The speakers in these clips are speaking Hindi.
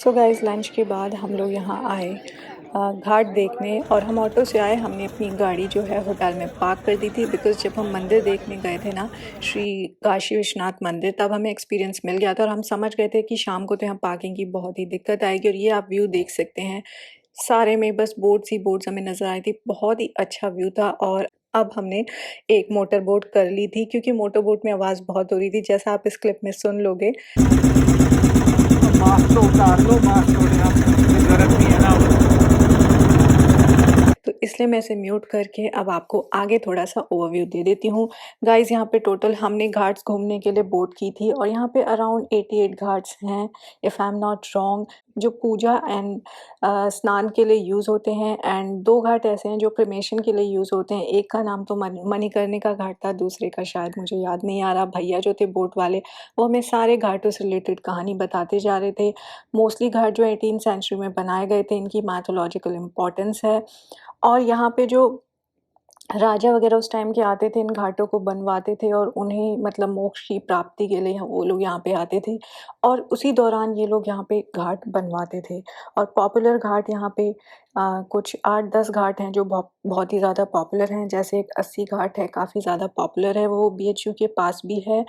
सो गाइस लंच के बाद हम लोग यहाँ आए घाट देखने। और हम ऑटो से आए, हमने अपनी गाड़ी जो है होटल में पार्क कर दी थी बिकॉज़ जब हम मंदिर देखने गए थे ना, श्री काशी विश्वनाथ मंदिर, तब हमें एक्सपीरियंस मिल गया था और हम समझ गए थे कि शाम को तो यहाँ पार्किंग की बहुत ही दिक्कत आएगी। और ये आप व्यू देख सकते हैं, सारे में बस बोट्स ही बोट्स हमें नज़र आई थी। बहुत ही अच्छा व्यू था। और अब हमने एक मोटर बोट कर ली थी क्योंकि मोटर बोट में आवाज़ बहुत हो रही थी, जैसा आप इस क्लिप में सुन लोगे। मास्क तो उतार लो, मास्क तो जरूरत नहीं है ना। तो इसलिए मैं इसे म्यूट करके अब आपको आगे थोड़ा-सा ओवरव्यू दे देती हूँ। गाइज़ यहाँ पे टोटल हमने घाट्स घूमने के लिए बोट की थी और यहाँ पे अराउंड 88 घाट्स हैं, if I am not wrong, जो पूजा एंड स्नान के लिए यूज़ होते हैं। एंड 2 घाट ऐसे हैं जो क्रिमेशन के लिए यूज़ होते हैं। एक का नाम तो मणिकर्णिका घाट था, दूसरे का शायद मुझे याद नहीं आ रहा। भैया जो थे बोट वाले, वो हमें सारे घाटों से रिलेटेड कहानी बताते जा रहे थे। मोस्टली घाट जो 18th सेंचुरी में बनाए गए थे, इनकी मैथोलॉजिकल इम्पोर्टेंस है। और यहाँ पे जो राजा वगैरह उस टाइम के आते थे, इन घाटों को बनवाते थे और उन्हें मतलब मोक्ष की प्राप्ति के लिए वो लोग यहाँ पे आते थे और उसी दौरान ये लोग यहाँ पे घाट बनवाते थे। और पॉपुलर घाट यहाँ पे कुछ 8-10 घाट हैं जो बहुत ही ज़्यादा पॉपुलर हैं। जैसे एक 80 घाट है, काफ़ी ज़्यादा पॉपुलर है, वो बीएचयू के पास भी है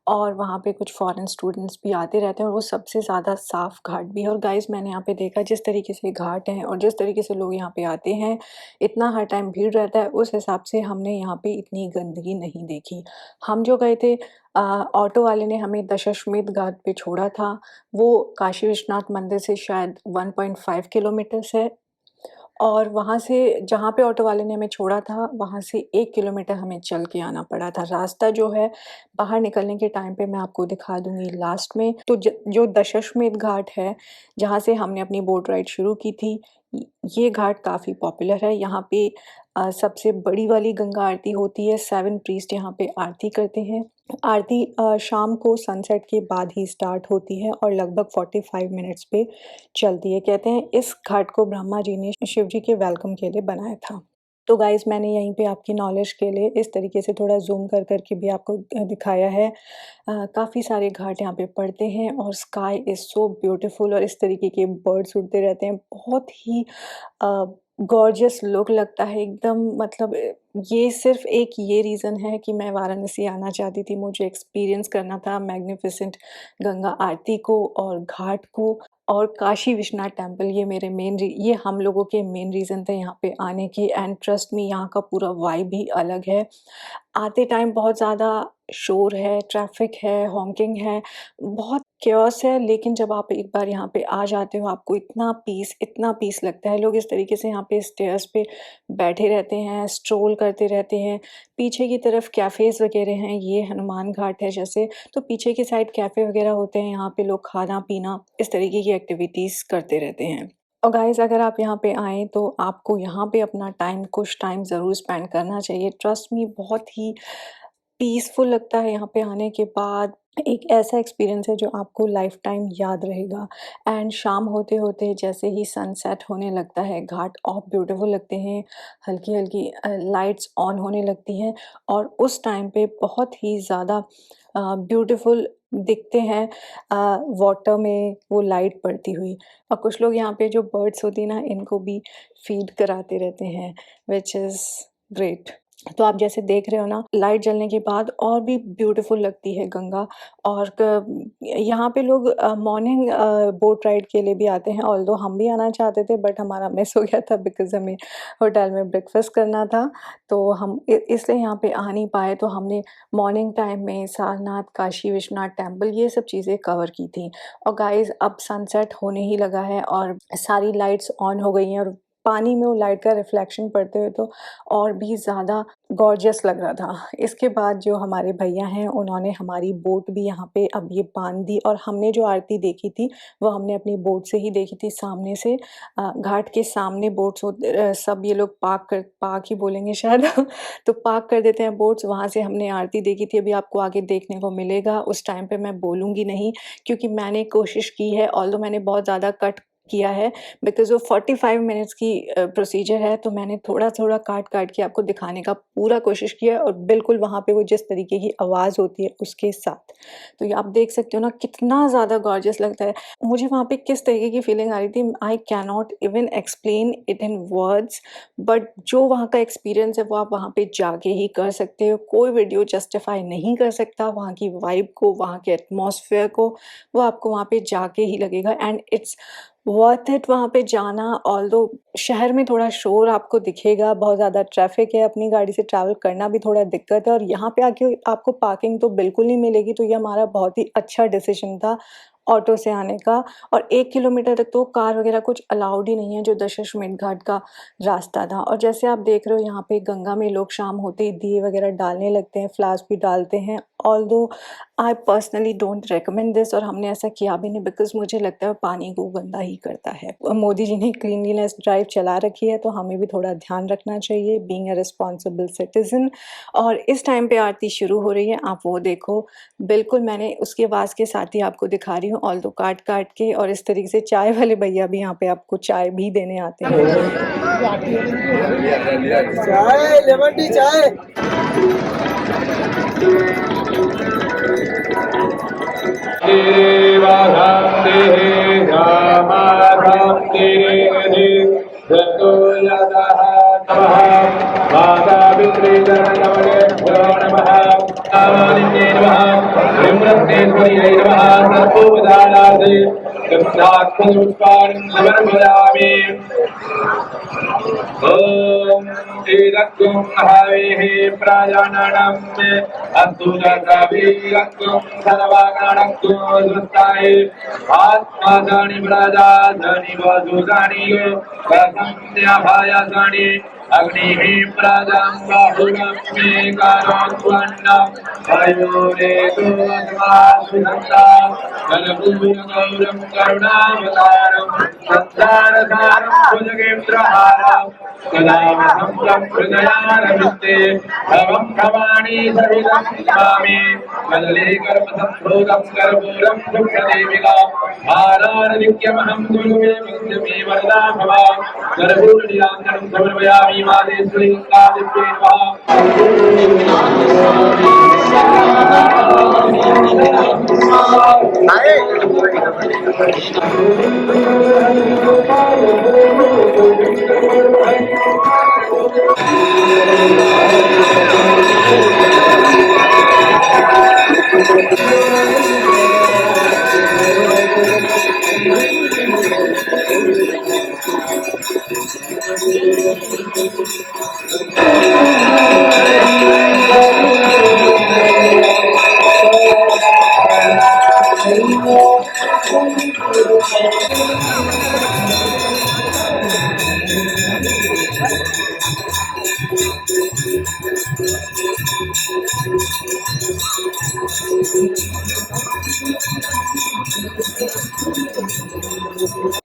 और वहाँ पे कुछ फॉरेन स्टूडेंट्स भी आते रहते हैं और वो सबसे ज़्यादा साफ़ घाट भी है। और गाइज़ मैंने यहाँ पे देखा जिस तरीके से घाट हैं और जिस तरीके से लोग यहाँ पे आते हैं, इतना हर टाइम भीड़ रहता है, उस हिसाब से हमने यहाँ पे इतनी गंदगी नहीं देखी। हम जो गए थे ऑटो वाले ने हमें दशाश्वमेध घाट पे छोड़ा था। वो काशी विश्वनाथ मंदिर से शायद 1.5 किलोमीटर्स है और वहाँ से जहाँ पे ऑटो वाले ने हमें छोड़ा था, वहाँ से 1 किलोमीटर हमें चल के आना पड़ा था। रास्ता जो है बाहर निकलने के टाइम पे मैं आपको दिखा दूँगी लास्ट में। तो जो दशाश्वमेध घाट है, जहाँ से हमने अपनी बोट राइड शुरू की थी, ये घाट काफ़ी पॉपुलर है। यहाँ पे सबसे बड़ी वाली गंगा आरती होती है, 7 प्रीस्ट यहाँ पे आरती करते हैं। आरती शाम को सनसेट के बाद ही स्टार्ट होती है और लगभग 45 मिनट्स पे चलती है। कहते हैं इस घाट को ब्रह्मा जी ने शिव जी के वेलकम के लिए बनाया था। तो गाइज़ मैंने यहीं पे आपकी नॉलेज के लिए इस तरीके से थोड़ा ज़ूम कर के भी आपको दिखाया है। काफ़ी सारे घाट यहाँ पे पड़ते हैं और स्काई इज़ सो ब्यूटीफुल और इस तरीके के बर्ड्स उड़ते रहते हैं। बहुत ही अ, गॉर्जियस लुक लगता है एकदम। मतलब ये सिर्फ़ एक ये रीज़न है कि मैं वाराणसी आना चाहती थी। मुझे एक्सपीरियंस करना था मैग्निफिसेंट गंगा आरती को और घाट को और काशी विश्वनाथ टेम्पल। ये मेरे ये हम लोगों के मेन रीज़न थे यहाँ पे आने के। एंड ट्रस्ट मी, यहाँ का पूरा वाइब ही अलग है। आते टाइम बहुत ज़्यादा शोर है, ट्रैफ़िक है, हॉकिंग है, बहुत chaos है, लेकिन जब आप एक बार यहाँ पे आ जाते हो, आपको इतना पीस लगता है। लोग इस तरीके से यहाँ पे स्टेयर्स पे बैठे रहते हैं, स्ट्रोल करते रहते हैं। पीछे की तरफ कैफ़ेज़ वग़ैरह हैं, ये हनुमान घाट है जैसे, तो पीछे की साइड कैफ़े वग़ैरह होते हैं, यहाँ पे लोग खाना-पीना, इस तरीके की एक्टिविटीज़ करते रहते हैं। और गाइज़ अगर आप यहाँ पे आएँ तो आपको यहाँ पे अपना कुछ टाइम ज़रूर स्पेंड करना चाहिए। ट्रस्ट मी, बहुत ही पीसफुल लगता है यहाँ पे आने के बाद। एक ऐसा एक्सपीरियंस है जो आपको लाइफ़ टाइम याद रहेगा। एंड शाम होते-होते जैसे ही सनसेट होने लगता है, घाट और ब्यूटीफुल लगते हैं। हल्की-हल्की लाइट्स ऑन होने लगती हैं और उस टाइम पे बहुत ही ज़्यादा ब्यूटीफुल दिखते हैं वाटर में वो लाइट पड़ती हुई। और कुछ लोग यहाँ पे जो बर्ड्स होती हैं ना, इनको भी फ़ीड कराते रहते हैं, व्हिच इज़ ग्रेट। तो आप जैसे देख रहे हो ना, लाइट जलने के बाद और भी ब्यूटीफुल लगती है गंगा। और यहाँ पे लोग मॉर्निंग बोट राइड के लिए भी आते हैं। ऑल्दो हम भी आना चाहते थे बट हमारा मिस हो गया था बिकॉज़ हमें होटल में ब्रेकफास्ट करना था, तो हम इसलिए यहाँ पे आ नहीं पाए। तो हमने मॉर्निंग टाइम में सारनाथ, काशी विश्वनाथ टेम्पल, ये सब चीज़ें कवर की थी। और गाइज़ अब सनसेट होने ही लगा है और सारी लाइट्स ऑन हो गई हैं और पानी में वो लाइट का रिफ्लेक्शन पड़ते हुए तो और भी ज़्यादा गॉर्जियस लग रहा था। इसके बाद जो हमारे भैया हैं, उन्होंने हमारी बोट भी यहाँ पे अब ये बाँध दी और हमने जो आरती देखी थी, वो हमने अपनी बोट से ही देखी थी, सामने से। घाट के सामने बोट्स सब ये लोग पार्क ही बोलेंगे शायद तो पार्क कर देते हैं बोट्स, वहाँ से हमने आरती देखी थी। अभी आपको आगे देखने को मिलेगा, उस टाइम पे मैं बोलूँगी नहीं क्योंकि मैंने कोशिश की है, ऑल्दो मैंने बहुत ज़्यादा कट किया है बिकॉज़ वो 45 मिनट्स की प्रोसीजर है, तो मैंने थोड़ा-थोड़ा काट-काट के आपको दिखाने का पूरा कोशिश किया और बिल्कुल वहाँ पे वो जिस तरीके की आवाज़ होती है उसके साथ। तो ये आप देख सकते हो ना कितना ज़्यादा गॉर्जियस लगता है। मुझे वहाँ पे किस तरीके की फीलिंग आ रही थी I can not even explain it in words, but जो वहाँ का एक्सपीरियंस है वो आप वहाँ पे जाके ही कर सकते हो। कोई वीडियो जस्टिफ़ाई नहीं कर सकता वहाँ की वाइब को, वहाँ के एटमॉस्फेयर को, वो आपको वहाँ पे जाके ही लगेगा एंड इट्स वर्थ इट वहाँ पे जाना। ऑल्दो शहर में थोड़ा शोर आपको दिखेगा, बहुत ज़्यादा ट्रैफ़िक है, अपनी गाड़ी से ट्रैवल करना भी थोड़ा दिक्कत है और यहाँ पे आके आपको पार्किंग तो बिल्कुल नहीं मिलेगी, तो ये हमारा बहुत ही अच्छा डिसीज़न था ऑटो से आने का। और 1 किलोमीटर तक तो कार वग़ैरह कुछ अलाउड ही नहीं है, जो दशाश्वमेध घाट का रास्ता था। और जैसे आप देख रहे हो यहाँ पे गंगा में लोग शाम होते ही दिए वग़ैरह डालने लगते हैं, फ्लावर्स भी डालते हैं। Although I personally don't recommend this और हमने ऐसा किया भी नहीं बिकॉज़ मुझे लगता है पानी को गंदा ही करता है। मोदी जी ने क्लीनलीनेस ड्राइव चला रखी है, तो हमें भी थोड़ा ध्यान रखना चाहिए बीइंग अ रिस्पॉन्सिबल सिटिज़न। और इस टाइम पे आरती शुरू हो रही है, आप वो देखो। बिल्कुल मैंने उसकी आवाज़ के साथ ही आपको दिखा रही हूँ ऑल्दो काट-काट के। और इस तरीके से चाय वाले भैया भी यहाँ पे आपको चाय भी देने आते हैं। चाय लेमन टी चाय। ओम ईरक्कुं हवेः प्रजाननं अन्तुरकवीरक्कुं सर्वगणक्कुं धृताय आत्मादानि प्रजादानि वधुदानि कसंन्यभयदानि अग्निः प्रजां बहुलं मे करोत्वन्नं वयोरेतोऽस्मासुदन्ता कर्पूरगौरं करुणावतारं संसारसारं भुजगेन्द्रहारं कलावसं हृदयारविन्दे भवं भवानी सहितं स्वामी कदले कर्मसम्भूतं कर्पूरं दुःखदेविका आराधनित्यमहं गुरुवे वन्द्यमे वरदा भव कर्पूरनिराञ्जनं समर्पयामि मादेश्वरी गङ्गादेव्यै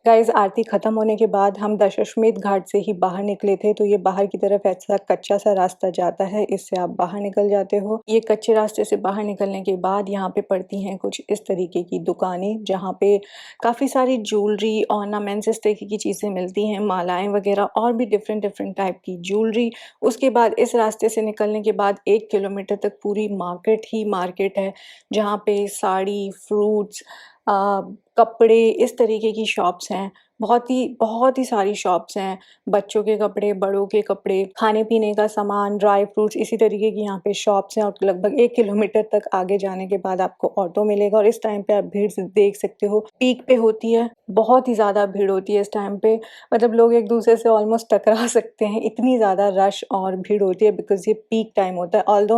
गाइज़ आरती ख़त्म होने के बाद हम दशाश्वमेध घाट से ही बाहर निकले थे, तो ये बाहर की तरफ ऐसा कच्चा-सा रास्ता जाता है, इससे आप बाहर निकल जाते हो। ये कच्चे रास्ते से बाहर निकलने के बाद यहाँ पे पड़ती हैं कुछ इस तरीके की दुकानें, जहाँ पे काफ़ी सारी ज्वेलरी, ऑर्नामेंट्स इस तरीके की चीज़ें मिलती हैं, मालाएँ वग़ैरह और भी डिफ़रेंट टाइप की ज्वेलरी। उसके बाद इस रास्ते से निकलने के बाद 1 किलोमीटर तक पूरी मार्केट ही मार्केट है, जहाँ पे साड़ी, फ्रूट्स, कपड़े इस तरीके की शॉप्स हैं। बहुत ही सारी शॉप्स हैं, बच्चों के कपड़े, बड़ों के कपड़े, खाने-पीने का सामान, ड्राई फ्रूट्स इसी तरीके की यहाँ पे शॉप्स हैं। और लगभग 1 किलोमीटर तक आगे जाने के बाद आपको ऑटो मिलेगा और इस टाइम पे आप भीड़ देख सकते हो, पीक पे होती है, बहुत ही ज़्यादा भीड़ होती है इस टाइम पे। मतलब लोग एक-दूसरे से ऑलमोस्ट टकरा सकते हैं, इतनी ज़्यादा रश और भीड़ होती है बिकॉज़ ये पीक टाइम होता है। ऑल्दो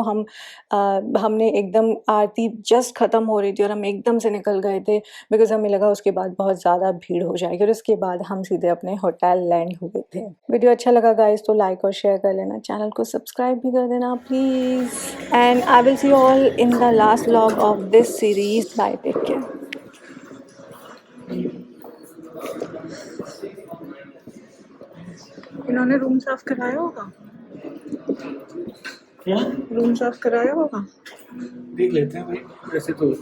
हमने एकदम आरती जस्ट ख़त्म हो रही थी और हम एकदम से निकल गए थे बिकॉज़ हमें लगा उसके बाद बहुत ज़्यादा भीड़ हो जाएगी और उसके बाद हम सीधे अपने होटल लैंड हुए थे। वीडियो अच्छा लगा गाइस तो लाइक और शेयर कर लेना, चैनल को सब्सक्राइब भी कर देना please and I will see you all in the last vlog of this series. Bye, take care. इन्होंने रूम साफ कराया होगा, क्या रूम साफ कराया होगा। देख लेते हैं भाई, वैसे तो